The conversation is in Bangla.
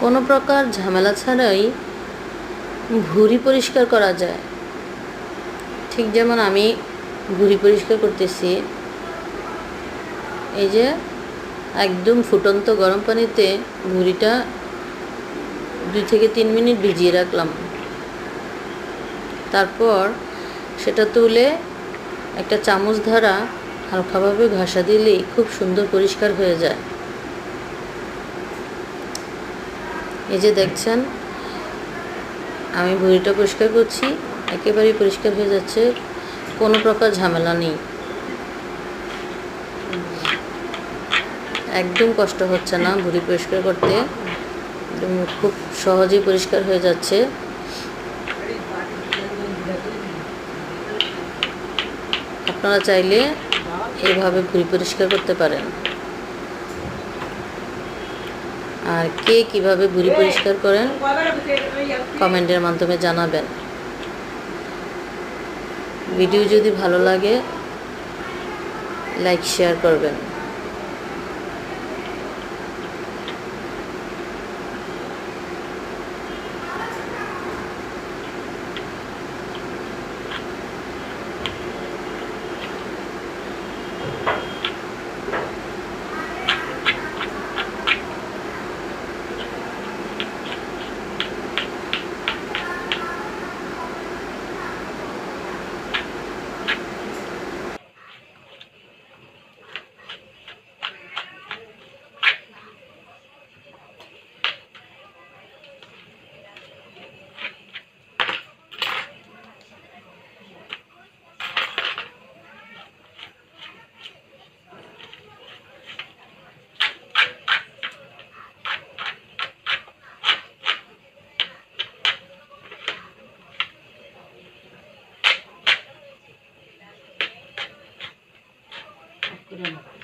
কোনো প্রকার ঝামেলা ছাড়াই ভুঁড়ি পরিষ্কার করা যায়। ঠিক যেমন আমি ভুঁড়ি পরিষ্কার করতেছি, এই যে একদম ফুটন্ত গরম পানিতে ভুঁড়িটা 2 থেকে 3 মিনিট ভিজিয়ে রাখলাম। তারপর সেটা তুলে একটা চামচ দ্বারা হালকাভাবে ঘষা দিলেই খুব সুন্দর পরিষ্কার হয়ে যায়। এই যে দেখছেন আমি ভুঁড়িটা পরিষ্কার করছি, একেবারেই পরিষ্কার হয়ে যাচ্ছে, কোনো প্রকার ঝামেলা নেই, একদম কষ্ট হচ্ছে না ভুঁড়ি পরিষ্কার করতে, খুব সহজেই পরিষ্কার হয়ে যাচ্ছে। আপনারা চাইলে এইভাবে ভুঁড়ি পরিষ্কার করতে পারেন। আর কে কীভাবে ভুঁড়ি পরিষ্কার করেন কমেন্টের মাধ্যমে জানাবেন। ভিডিও যদি ভালো লাগে লাইক শেয়ার করবেন। Gracias.